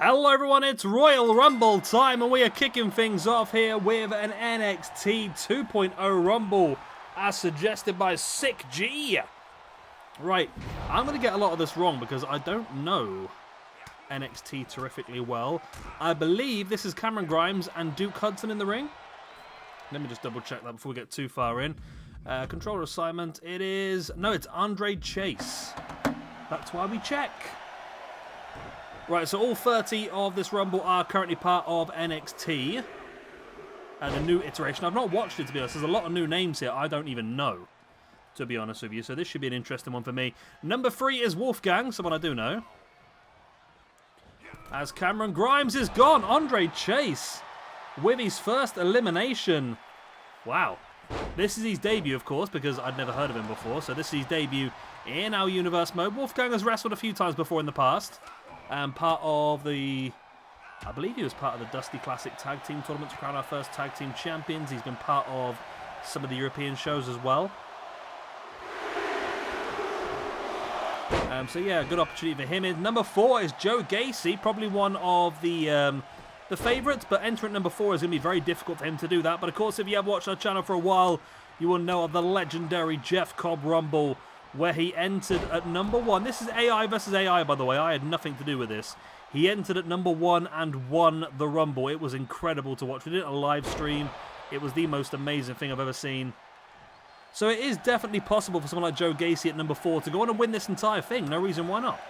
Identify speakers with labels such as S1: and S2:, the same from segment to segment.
S1: Hello everyone, it's Royal Rumble time and we are kicking things off here with an NXT 2.0 Rumble as suggested by Sick G. Right, I'm going to get a lot of this wrong because I don't know NXT terrifically well. I believe this is Cameron Grimes and Duke Hudson in the ring. Let me just double check that before we get too far in. Controller assignment, it's Andre Chase. That's why we check. Right, so all 30 of this Rumble are currently part of NXT. And a new iteration. I've not watched it, to be honest. There's a lot of new names here I don't even know, to be honest with you. So this should be an interesting one for me. Number 3 is Wolfgang, someone I do know. As Cameron Grimes is gone, Andre Chase with his first elimination. Wow. This is his debut, of course, because I'd never heard of him before. So this is his debut in our Universe mode. Wolfgang has wrestled a few times before in the past. And part of I believe he was part of the Dusty Classic Tag Team Tournament to crown our first Tag Team Champions. He's been part of some of the European shows as well. So yeah, good opportunity for him. Number 4 is Joe Gacy, probably one of the favourites, but entrant number 4 is going to be very difficult for him to do that. But of course, if you have watched our channel for a while, you will know of the legendary Jeff Cobb Rumble, where he entered at number 1. This is AI versus AI, by the way. I had nothing to do with this. He entered at number 1 and won the Rumble. It was incredible to watch. We did a live stream. It was the most amazing thing I've ever seen. So it is definitely possible for someone like Joe Gacy at number 4 to go on and win this entire thing. No reason why not.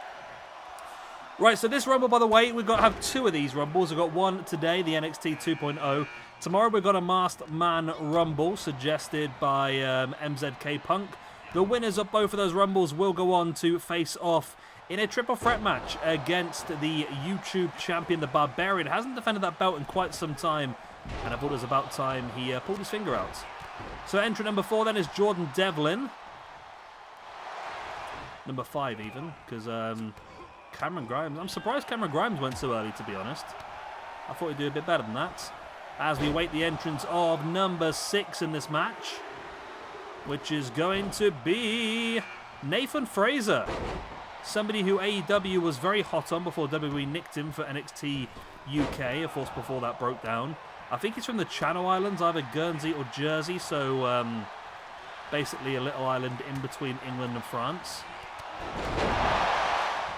S1: Right, so this Rumble, by the way, we've got to have 2 of these Rumbles. We've got one today, the NXT 2.0. Tomorrow we've got a Masked Man Rumble suggested by MZK Punk. The winners of both of those Rumbles will go on to face off in a triple threat match against the YouTube champion, the Barbarian. Hasn't defended that belt in quite some time, and I thought it was about time he pulled his finger out. So entrant number 4 then is Jordan Devlin. Number 5 even, because Cameron Grimes. I'm surprised Cameron Grimes went so early, to be honest. I thought he'd do a bit better than that. As we await the entrance of number 6 in this match, which is going to be Nathan Fraser. Somebody who AEW was very hot on before WWE nicked him for NXT UK, of course, before that broke down. I think he's from the Channel Islands, either Guernsey or Jersey, so basically a little island in between England and France.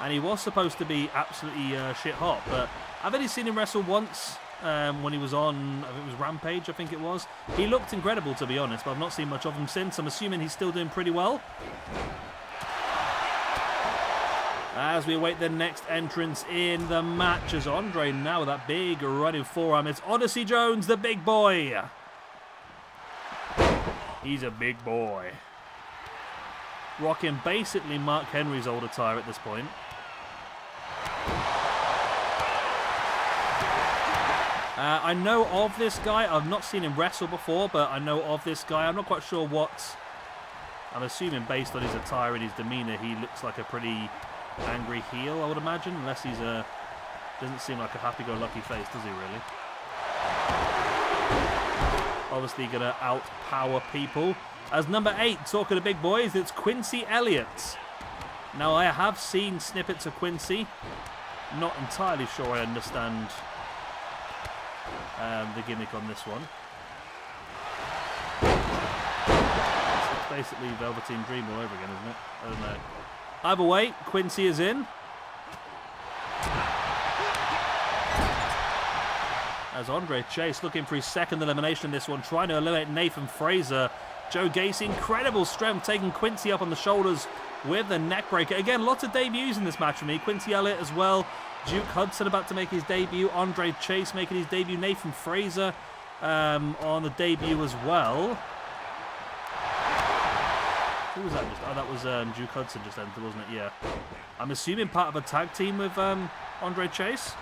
S1: And he was supposed to be absolutely shit hot, but I've only seen him wrestle once. When he was on, I think it was Rampage, I think it was. He looked incredible, to be honest, but I've not seen much of him since. I'm assuming he's still doing pretty well. As we await the next entrance in the match, as Andre now with that big running forearm. It's Odyssey Jones, the big boy. He's a big boy. Rocking basically Mark Henry's old attire at this point. I know of this guy. I've not seen him wrestle before, but I know of this guy. I'm not quite sure what. I'm assuming based on his attire and his demeanour, he looks like a pretty angry heel, I would imagine. Unless he's doesn't seem like a happy-go-lucky face, does he really? Obviously going to outpower people. As number 8, talking to big boys, it's Quincy Elliott. Now, I have seen snippets of Quincy. Not entirely sure I understand the gimmick on this one. It's basically Velveteen Dream all over again, isn't it? I don't know. Either way, Quincy is in. As Andre Chase looking for his second elimination in this one, trying to eliminate Nathan Fraser. Joe Gacy, incredible strength, taking Quincy up on the shoulders with the neckbreaker. Again, lots of debuts in this match for me. Quincy Elliott as well. Duke Hudson about to make his debut. Andre Chase making his debut. Nathan Fraser on the debut as well. Who was that? Oh, that was Duke Hudson just entered, wasn't it? Yeah. I'm assuming part of a tag team with Andre Chase.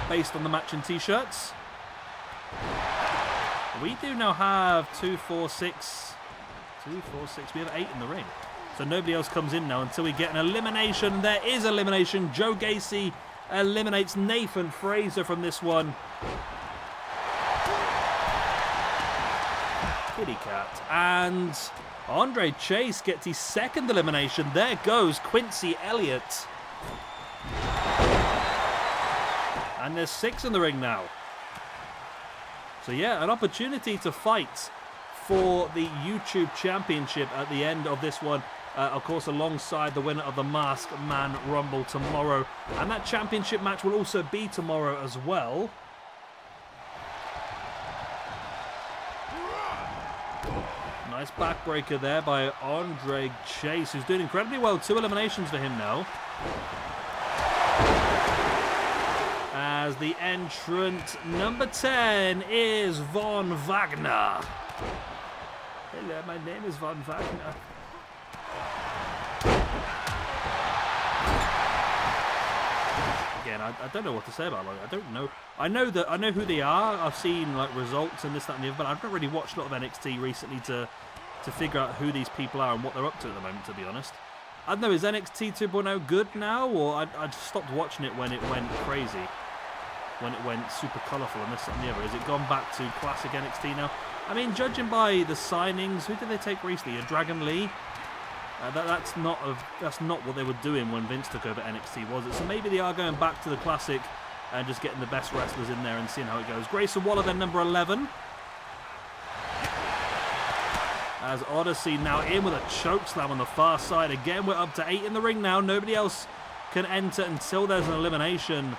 S1: Based on the matching t-shirts. We do now have 2, 4, 6. 2, 4, 6. We have 8 in the ring. So nobody else comes in now until we get an elimination. There is elimination. Joe Gacy eliminates Nathan Fraser from this one. Kitty cat. And Andre Chase gets his second elimination. There goes Quincy Elliott. And there's 6 in the ring now. So yeah, an opportunity to fight for the YouTube Championship at the end of this one. Of course, alongside the winner of the Masked Man Rumble tomorrow. And that championship match will also be tomorrow as well. Nice backbreaker there by Andre Chase, who's doing incredibly well. 2 eliminations for him now. As the entrant number 10 is Von Wagner. Hello, my name is Von Wagner. Again, I don't know what to say about it. I don't know. I know who they are. I've seen like results and this, that, and the other, but I've not really watched a lot of NXT recently to figure out who these people are and what they're up to at the moment, to be honest. I don't know, is NXT 2.0 good now, or I stopped watching it when it went crazy, when it went super colourful and this, that, and the other. Has it gone back to classic NXT now? I mean, judging by the signings, who did they take recently? A Dragon Lee? That's not what they were doing when Vince took over NXT, was it? So maybe they are going back to the classic and just getting the best wrestlers in there and seeing how it goes. Grayson Waller then number 11. As Odyssey now in with a chokeslam on the far side. Again, we're up to 8 in the ring now. Nobody else can enter until there's an elimination.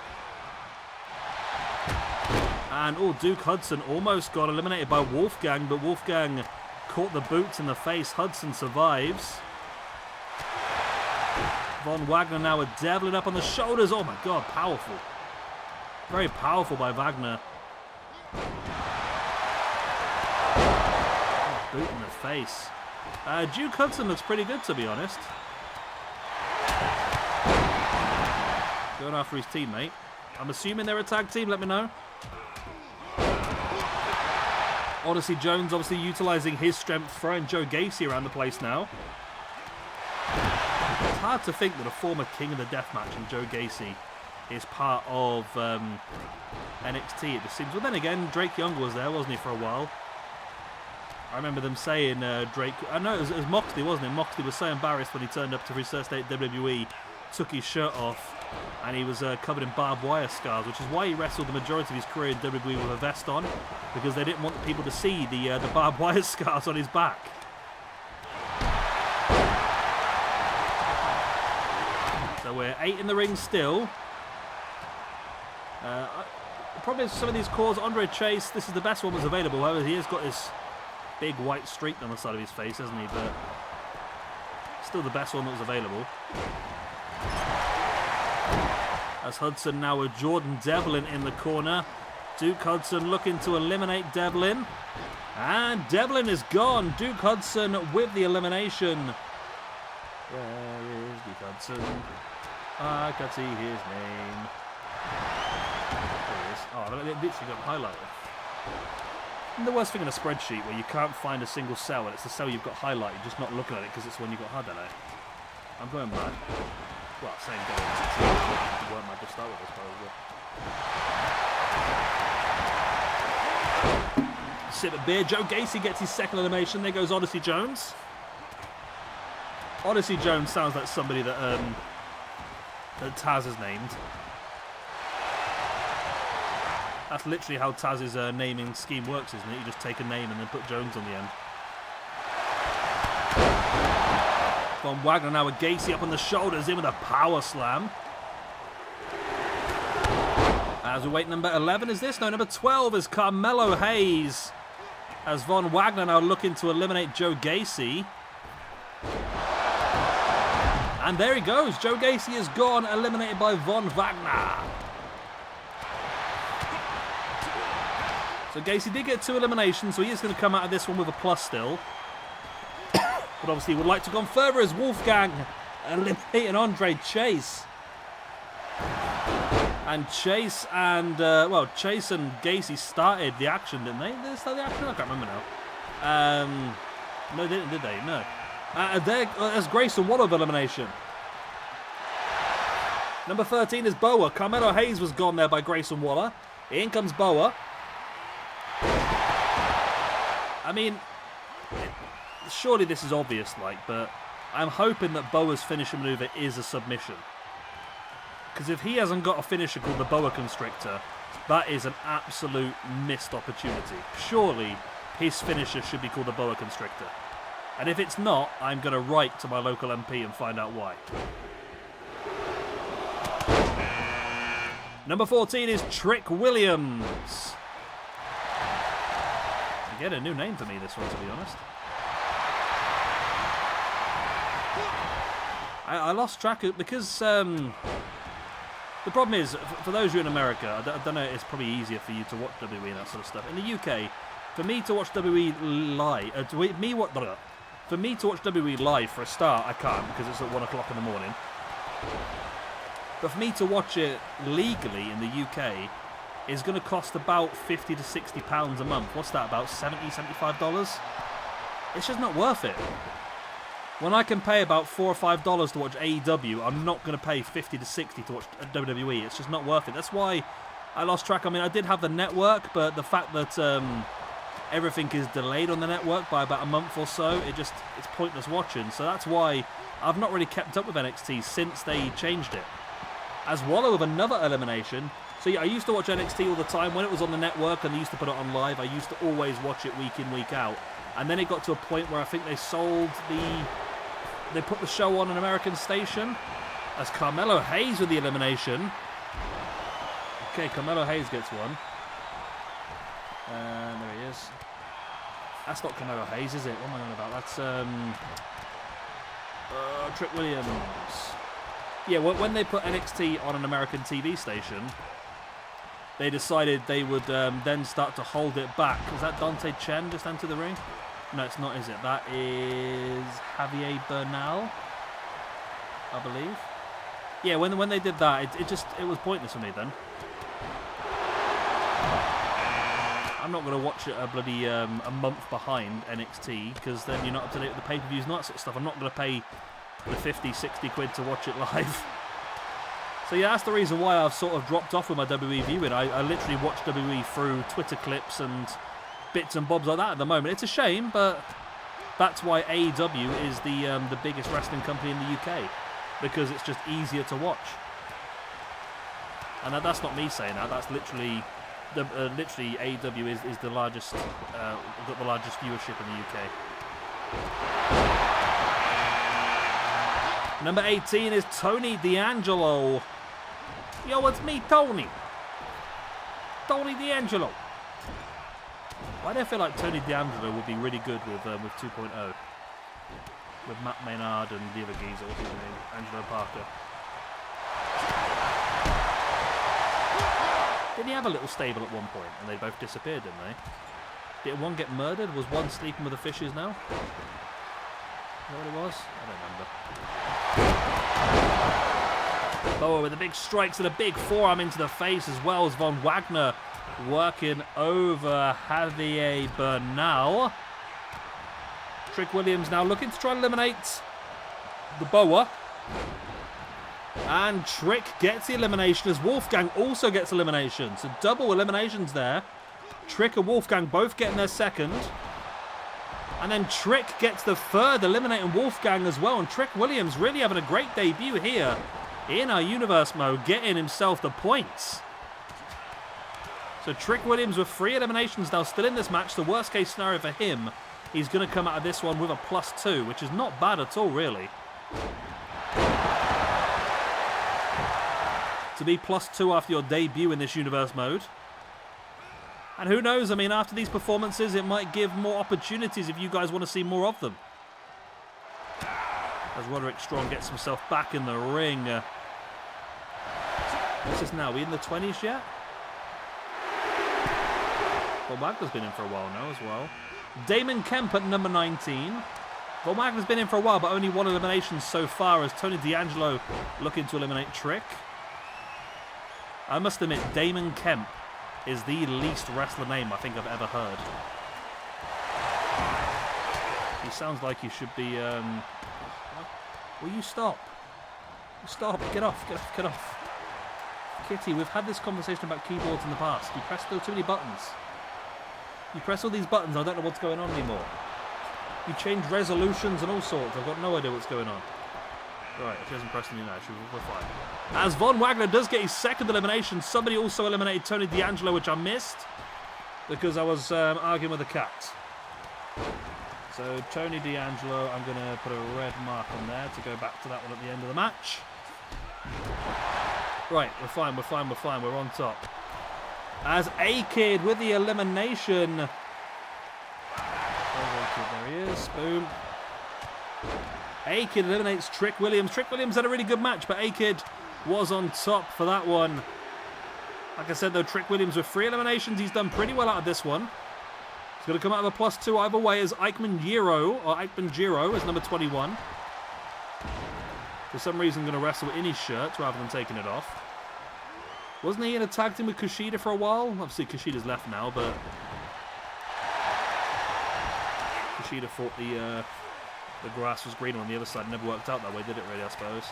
S1: And, oh, Duke Hudson almost got eliminated by Wolfgang, but Wolfgang caught the boots in the face. Hudson survives. Von Wagner now with Devlin up on the shoulders. Oh, my God, powerful. Very powerful by Wagner. Boot in the face. Duke Hudson looks pretty good, to be honest. Going after his teammate. I'm assuming they're a tag team, let me know. Odyssey Jones obviously utilising his strength, throwing Joe Gacy around the place now. It's hard to think that a former King of the Deathmatch and Joe Gacy is part of NXT, it just seems. But then again, Drake Young was there, wasn't he, for a while? I remember them saying Drake... I know it was Moxley, wasn't it? Moxley was so embarrassed when he turned up to his first day at WWE, took his shirt off, and he was covered in barbed wire scars, which is why he wrestled the majority of his career in WWE with a vest on, because they didn't want the people to see the barbed wire scars on his back. So we're 8 in the ring still. The problem is some of these calls, Andre Chase, this is the best one that's available. However, he has got this big white streak on the side of his face, hasn't he? But still the best one that was available. As Hudson now with Jordan Devlin in the corner. Duke Hudson looking to eliminate Devlin. And Devlin is gone. Duke Hudson with the elimination. Where is Duke Hudson? I can't see his name. There he is. Oh, I literally got highlighted. And the worst thing in a spreadsheet where you can't find a single cell and it's the cell you've got highlighted, just not looking at it because it's the one you've got. I don't know. I'm going mad. Well, same goal. You weren't mad to start with, I suppose. Sip of beer. Joe Gacy gets his second elimination. There goes Odyssey Jones. Odyssey Jones sounds like somebody that Taz has named. That's literally how Taz's naming scheme works, isn't it? You just take a name and then put Jones on the end. Von Wagner now with Gacy up on the shoulders, in with a power slam. As we wait, number 11 is this? No, number 12 is Carmelo Hayes. As Von Wagner now looking to eliminate Joe Gacy. And there he goes. Joe Gacy is gone, eliminated by Von Wagner. So Gacy did get 2 eliminations, so he is going to come out of this one with a plus still. But obviously would like to go further as Wolfgang eliminating Andre Chase. And Chase and, Chase and Gacy started the action, didn't they? Did they start the action? I can't remember now. No, they didn't, did they? No. There's Grayson Waller of elimination. Number 13 is Boa. Carmelo Hayes was gone there by Grayson Waller. In comes Boa. I mean, surely this is obvious, but I'm hoping that Boa's finisher maneuver is a submission. Because if he hasn't got a finisher called the Boa Constrictor, that is an absolute missed opportunity. Surely his finisher should be called the Boa Constrictor. And if it's not, I'm going to write to my local MP and find out why. Number 14 is Trick Williams. Again, a new name for me, this one, to be honest. I lost track of, because the problem is, for those of you in America, I don't know, it's probably easier for you to watch WWE and that sort of stuff. In the UK, for me to watch WWE live, for me to watch WWE live for a start, I can't because it's at 1 o'clock in the morning. But for me to watch it legally in the UK is going to cost about £50 to £60 a month. What's that, about $70, $75? It's just not worth it. When I can pay about $4 or $5 to watch AEW, I'm not going to pay 50 to 60 to watch WWE. It's just not worth it. That's why I lost track. I mean, I did have the network, but the fact that everything is delayed on the network by about a month or so, it's pointless watching. So that's why I've not really kept up with NXT since they changed it. As well with another elimination. So yeah, I used to watch NXT all the time. When it was on the network and they used to put it on live, I used to always watch it week in, week out. And then it got to a point where I think they put the show on an American station. As Carmelo Hayes with the elimination. Okay, Carmelo Hayes gets one. And there he is. That's not Carmelo Hayes, is it? What am I on about? That's Trick Williams. Yeah, when they put NXT on an American TV station, they decided they would then start to hold it back. Is that Dante Chen just entered the ring? No, it's not, is it? That is Javier Bernal, I believe. Yeah, when they did that, it was pointless for me then. I'm not going to watch it a month behind NXT, because then you're not up to date with the pay-per-views and that sort of stuff. I'm not going to pay the 50, 60 quid to watch it live. So yeah, that's the reason why I've sort of dropped off with my WWE viewing. I literally watch WWE through Twitter clips and bits and bobs like that at the moment. It's a shame, but that's why AEW is the biggest wrestling company in the UK, because it's just easier to watch. And that's not me saying that. That's literally AEW is the largest, got the largest viewership in the UK. Number 18 is Tony D'Angelo. Yo, it's me, Tony. Tony D'Angelo. Why do I feel like Tony D'Angelo would be really good with 2.0? With Matt Maynard and the other geezer, what's his name? Angelo Parker. Didn't he have a little stable at one point and they both disappeared, didn't they? Did one get murdered? Was one sleeping with the fishes now? Is that what it was? I don't remember. Boa with the big strikes and a big forearm into the face, as well as Von Wagner working over Javier Bernal. Trick Williams now looking to try and eliminate the Boa. And Trick gets the elimination as Wolfgang also gets elimination. So double eliminations there. Trick and Wolfgang both getting their second. And then Trick gets the third, eliminating Wolfgang as well. And Trick Williams really having a great debut here in our Universe mode, getting himself the points. So Trick Williams with 3 eliminations now still in this match. The worst case scenario for him, he's going to come out of this one with a +2, which is not bad at all, really. To be +2 after your debut in this Universe mode. And who knows, I mean, after these performances, it might give more opportunities if you guys want to see more of them. As Roderick Strong gets himself back in the ring. What's this now? Are we in the 20s yet? Von Wagner's been in for a while now as well. Damon Kemp at number 19. Von Wagner's been in for a while, but only 1 elimination so far, as Tony D'Angelo looking to eliminate Trick. I must admit, Damon Kemp is the least wrestler name I think I've ever heard. He sounds like he should be... Will you stop? Stop, get off, get off, get off. Kitty, we've had this conversation about keyboards in the past. You press too many buttons. You press all these buttons, I don't know what's going on anymore. You change resolutions and all sorts, I've got no idea what's going on. Right, if he hasn't pressed any, no, we're fine. As Von Wagner does get his second elimination, somebody also eliminated Tony D'Angelo, which I missed because I was arguing with a cat. So Tony D'Angelo, I'm going to put a red mark on there to go back to that one at the end of the match. Right, we're fine, we're on top. As A-Kid with the elimination. There he is, boom. A-Kid eliminates Trick Williams. Trick Williams had a really good match, but A-Kid was on top for that one. Like I said, though, Trick Williams with 3 eliminations. He's done pretty well out of this one. He's going to come out of a +2 either way as Ikeman Jiro is number 21. For some reason, going to wrestle in his shirt rather than taking it off. Wasn't he in a tag team with Kushida for a while? Obviously, Kushida's left now, but Kushida thought the grass was greener on the other side. Never worked out that way, did it really, I suppose?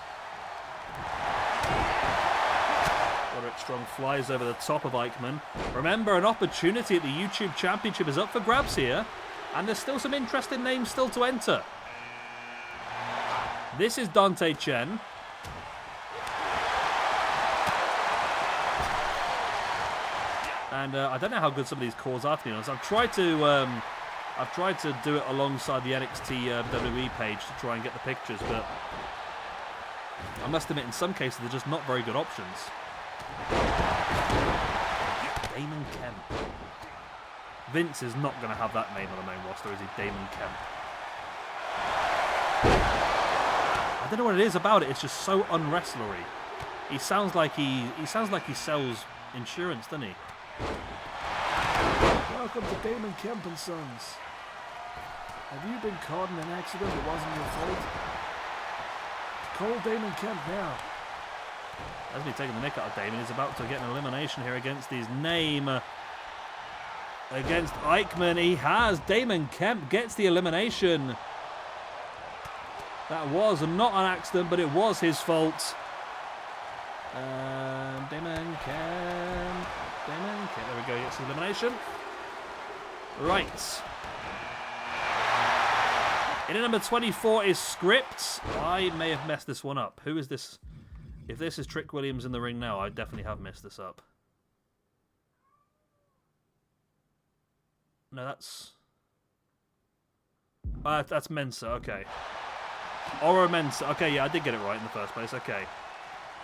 S1: Roderick Strong flies over the top of Ikeman. Remember, an opportunity at the YouTube Championship is up for grabs here. And there's still some interesting names still to enter. This is Dante Chen. And I don't know how good some of these calls are, to be honest. I've tried to do it alongside the NXT WWE page to try and get the pictures, but I must admit, in some cases, they're just not very good options. Damon Kemp. Vince is not going to have that name on the main roster, is he? Damon Kemp. I don't know what it is about it. It's just so unwrestlery. He sounds like he sells insurance, doesn't he? Welcome to Damon Kemp and Sons. Have you been caught in an accident that wasn't your fault? Call Damon Kemp now. As me taking the nick out of Damon, he's about to get an elimination here against his name. Against Ikeman, he has. Damon Kemp gets the elimination. That was not an accident, but it was his fault. Damon Kemp. There we go, he gets the elimination. Right. In at number 24 is Scripts. I may have messed this one up. Who is this? If this is Trick Williams in the ring now, I definitely have messed this up. No, that's Mensa, okay. Oro Mensa. Okay, yeah, I did get it right in the first place. Okay.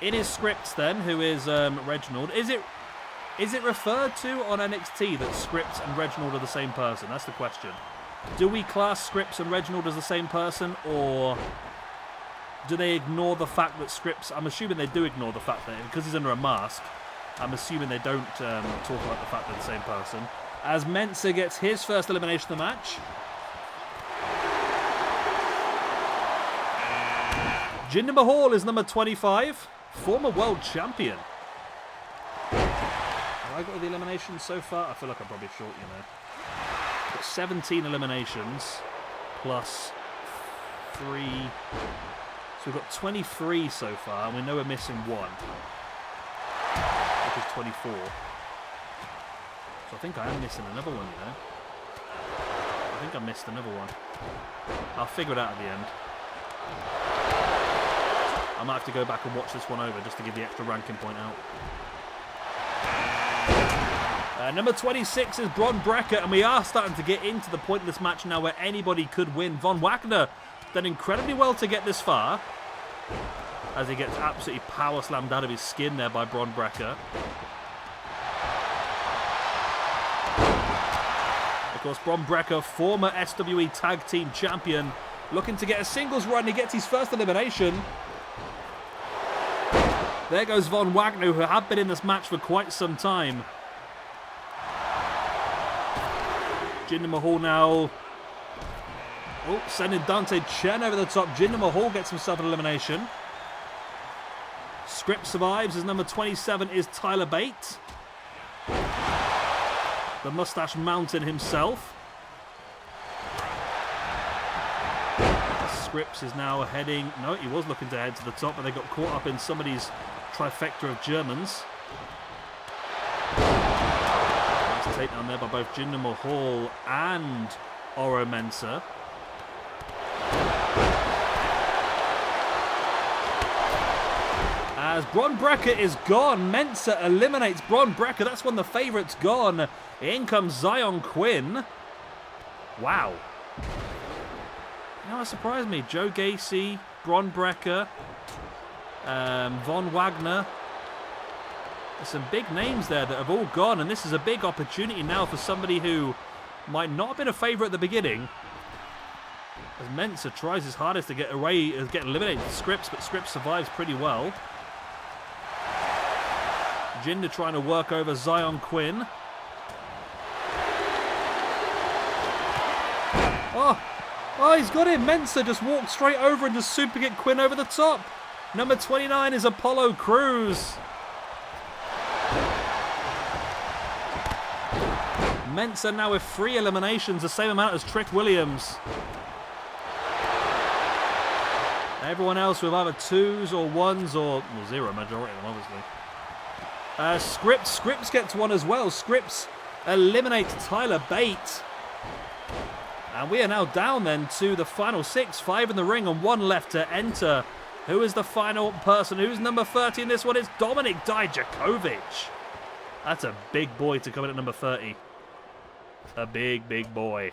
S1: In his Scripts then, who is Reginald. Is it referred to on NXT that Scripts and Reginald are the same person? That's the question. Do we class Scripts and Reginald as the same person, or do they ignore the fact that Scripts... I'm assuming they do ignore the fact that, because he's under a mask, I'm assuming they don't talk about the fact they're the same person. As Mensa gets his first elimination of the match. Jinder Mahal is number 25, former world champion. Have I got the eliminations so far? I feel like I'm probably short, you know. Got 17 eliminations plus 3. So we've got 23 so far, and we know we're missing 1, which is 24. So I think I am missing another one, you know. I think I missed another one. I'll figure it out at the end. I might have to go back and watch this one over just to give the extra ranking point out. Number 26 is Bron Breakker, and we are starting to get into the point in this match now where anybody could win. Von Wagner done incredibly well to get this far, as he gets absolutely power slammed out of his skin there by Bron Breakker. Of course, Bron Breakker, former SWE Tag Team Champion, looking to get a singles run. He gets his first elimination. There goes Von Wagner, who have been in this match for quite some time. Jinder Mahal now. Oh, sending Dante Chen over the top. Jinder Mahal gets himself an elimination. Script survives as number 27 is Tyler Bate. The Mustache Mountain himself. Scripps is now heading... No, he was looking to head to the top, but they got caught up in somebody's trifecta of Germans. Nice takedown there by both Jinder Mahal and Oro Mensa. As Bron Breakker is gone. Mensah eliminates Bron Breakker. That's when the favourite's gone. In comes Zion Quinn. Wow. Now that surprised me. Joe Gacy, Bron Breakker, Von Wagner. There's some big names there that have all gone, and this is a big opportunity now for somebody who might not have been a favourite at the beginning. As Mensah tries his hardest to get eliminated Scripps, but Scripps survives pretty well. Jinder trying to work over Zion Quinn. Oh, he's got him. Mensah just walked straight over and just super kick Quinn over the top. Number 29 is Apollo Crews. Mensah now with 3 eliminations, the same amount as Trick Williams. Everyone else with either 2s or 1s or 0, majority of them, obviously. Scripps gets 1 as well. Scripps eliminates Tyler Bate. And we are now down then to the final 6, 5 in the ring and 1 left to enter. Who is the final person? Who's number 30 in this one? It's Dominik Dijakovic. That's a big boy to come in at number 30. A big, big boy.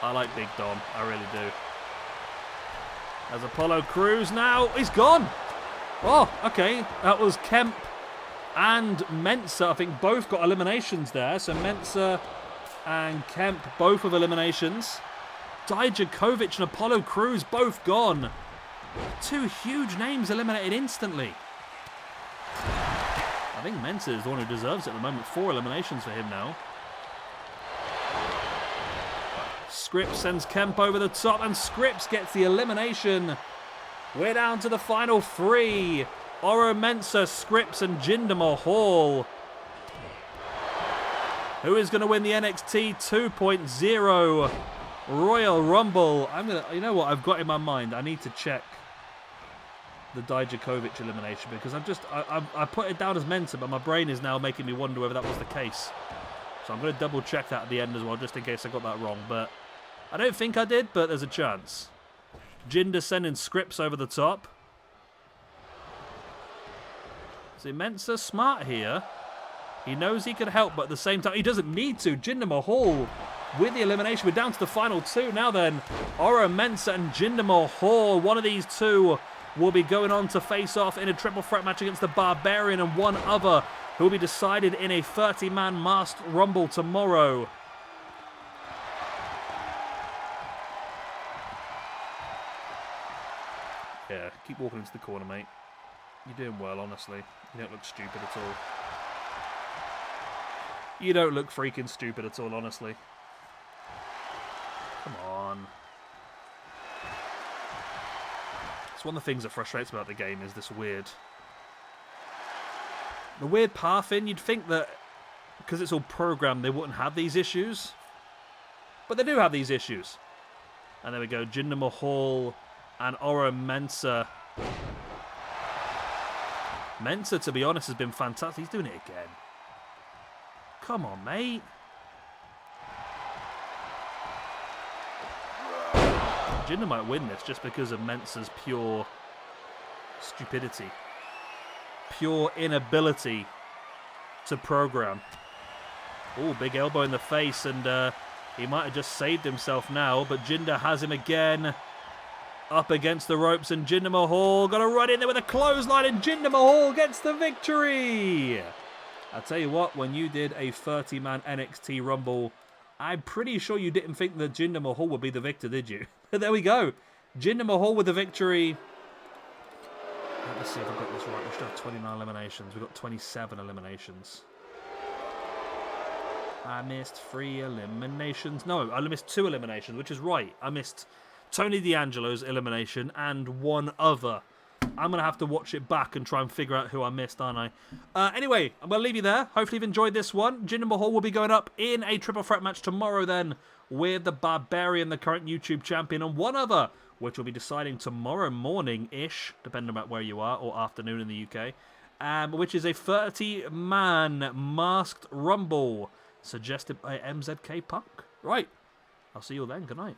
S1: I like Big Dom. I really do. As Apollo Crews now. He's gone. Oh, okay. That was Kemp and Mensah. I think both got eliminations there. So Mensah and Kemp both with eliminations. Dijakovic and Apollo Crews both gone. 2 huge names eliminated instantly. I think Mensah is the one who deserves it at the moment. 4 eliminations for him now. Scripps sends Kemp over the top, and Scripps gets the elimination. We're down to the final 3. Oro Mensah, Scripps, and Jinder Mahal. Who is going to win the NXT 2.0 Royal Rumble? You know what I've got in my mind? I need to check the Dijakovic elimination because I put it down as Mensah, but my brain is now making me wonder whether that was the case. So I'm going to double check that at the end as well, just in case I got that wrong. But I don't think I did, but there's a chance. Jinder sending Scripps over the top. See, Mensah smart here. He knows he can help, but at the same time, he doesn't need to. Jinder Mahal with the elimination. We're down to the final 2 now then. Oro Mensah and Jinder Mahal. One of these 2 will be going on to face off in a triple threat match against the Barbarian and one other who will be decided in a 30-man masked rumble tomorrow. Yeah, keep walking into the corner, mate. You're doing well, honestly. You don't look stupid at all. You don't look freaking stupid at all, honestly. Come on. It's one of the things that frustrates me about the game is this weird pathing. You'd think that because it's all programmed they wouldn't have these issues. But they do have these issues. And there we go. Jinder Mahal and Oro Mensah. Mensah, to be honest, has been fantastic. He's doing it again. Come on, mate. Jinder might win this just because of Mensah's pure stupidity. Pure inability to program. Oh, big elbow in the face, and he might have just saved himself now, but Jinder has him again. Up against the ropes, and Jinder Mahal got to run in there with a clothesline, and Jinder Mahal gets the victory. I'll tell you what, when you did a 30-man NXT Rumble, I'm pretty sure you didn't think that Jinder Mahal would be the victor, did you? But there we go. Jinder Mahal with the victory. Let's see if I've got this right. We should have 29 eliminations. We've got 27 eliminations. I missed 3 eliminations. No, I missed 2 eliminations, which is right. I missed Tony D'Angelo's elimination and one other. I'm going to have to watch it back and try and figure out who I missed, aren't I? Anyway, I'm going to leave you there. Hopefully you've enjoyed this one. Jinder Mahal will be going up in a triple threat match tomorrow then with the Barbarian, the current YouTube champion, and one other, which will be deciding tomorrow morning-ish, depending on where you are, or afternoon in the UK, which is a 30-man masked rumble suggested by MZK Punk. Right. I'll see you all then. Good night.